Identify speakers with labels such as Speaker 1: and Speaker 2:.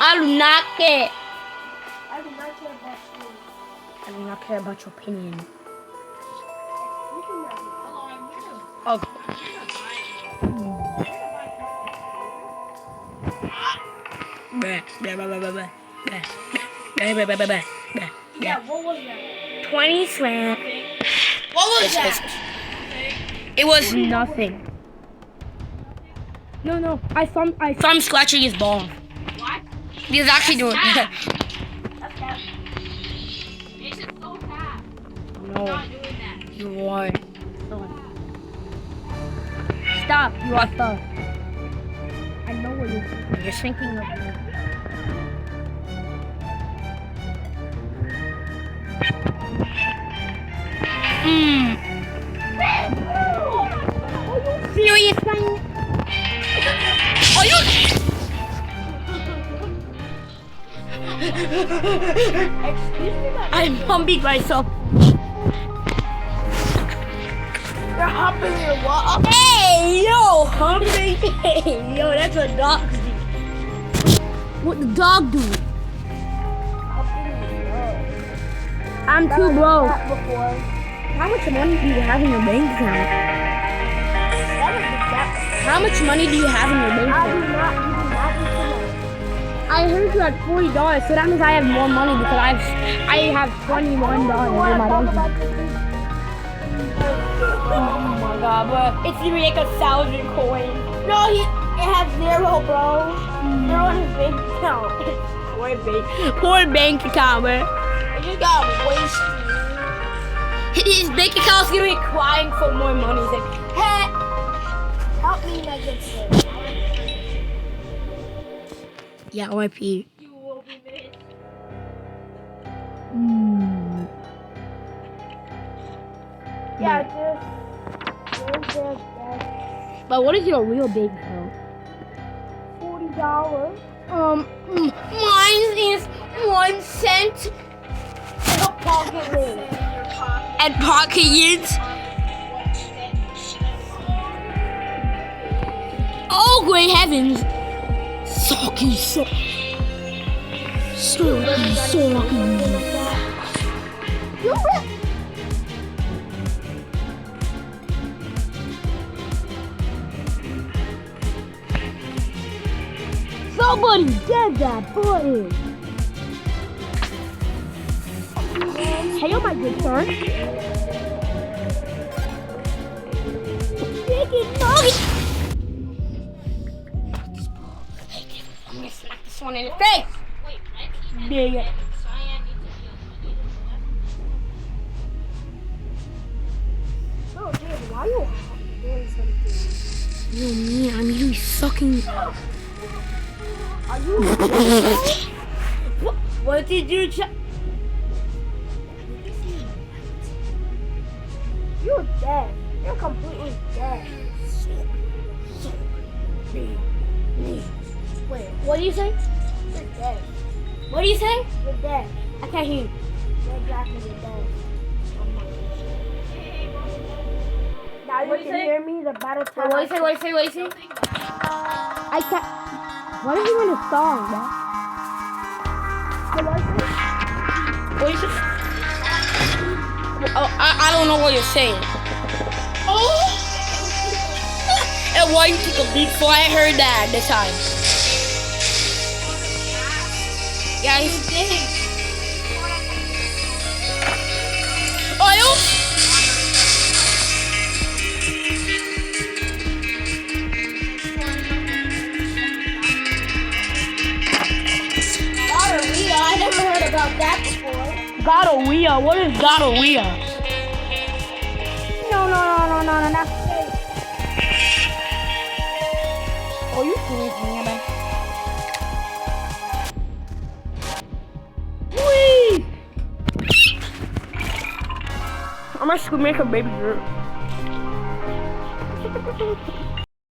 Speaker 1: I do not care.
Speaker 2: I do not care about you.
Speaker 1: I do not care about your opinion.
Speaker 2: You can have it.
Speaker 1: Okay.
Speaker 2: Yeah, what was that?
Speaker 1: 20 slam.
Speaker 2: What was that?
Speaker 1: It was nothing. No. I saw him scratching his ball.
Speaker 3: What?
Speaker 1: He was actually doing
Speaker 3: That's that. Mason's so fast.
Speaker 1: No,
Speaker 3: Not doing that.
Speaker 1: you are. Stop. You are stuck. I know what you're thinking. You're thinking of me. No, you're fine. Are you?
Speaker 2: Excuse me, but
Speaker 1: I'm humping myself.
Speaker 2: you're hopping your what?
Speaker 1: Hey, yo, humping. Hey, yo, that's what dogs do. What the dog do? I'm too broke.
Speaker 2: Before.
Speaker 1: How much money do you have in your bank account? How much money do you have in your bank
Speaker 2: I
Speaker 1: account?
Speaker 2: do not even
Speaker 1: I heard you had $40, so that means I have more money because I have $21 in my bank account. Oh my god, bro. It's even like 1,000 coins.
Speaker 2: No, it has zero, bro. Zero in his bank account.
Speaker 1: Poor bank account, bro.
Speaker 2: It just got wasted.
Speaker 1: His bank account's gonna be crying for more money. He's like, hey.
Speaker 2: Help me, Megan.
Speaker 1: Yeah, RIP.
Speaker 3: You will be missed.
Speaker 2: Yeah, just
Speaker 1: But what is your real bank account?
Speaker 2: $40.
Speaker 1: Mine is 1 cent
Speaker 2: Pocket lid.
Speaker 1: and pocket yields. Oh, great heavens! Socky.
Speaker 2: You rip.
Speaker 1: Somebody get that button. Hello, my good sir. Chicken nugget. I'm gonna smack this one in the face.
Speaker 3: Wait, my team
Speaker 1: Big.
Speaker 3: and Cyan need to heal.
Speaker 2: Oh, dude, why you doing something?
Speaker 1: Yo, me, I'm usually sucking.
Speaker 2: Are you?
Speaker 1: What did you
Speaker 2: You're dead. You're completely dead.
Speaker 1: Wait, what do you say?
Speaker 2: You're dead.
Speaker 1: What do you say?
Speaker 2: You're dead.
Speaker 1: I can't hear you.
Speaker 2: You're exactly dead. Now you
Speaker 1: What do you
Speaker 2: can
Speaker 1: say?
Speaker 2: hear me. The battle time.
Speaker 1: What do you say? I can't. What is even a song, bro? What do you say? Oh, I don't know what you're saying. Oh! And why you took a beat before I heard that this time? Yeah, you did. Oh, you?
Speaker 2: Gonorrhea. I never heard about that before.
Speaker 1: Gonorrhea? What is gonorrhea?
Speaker 2: No. That's fake.
Speaker 1: Oh, you serious, man? Whee! I'm actually gonna make a baby girl.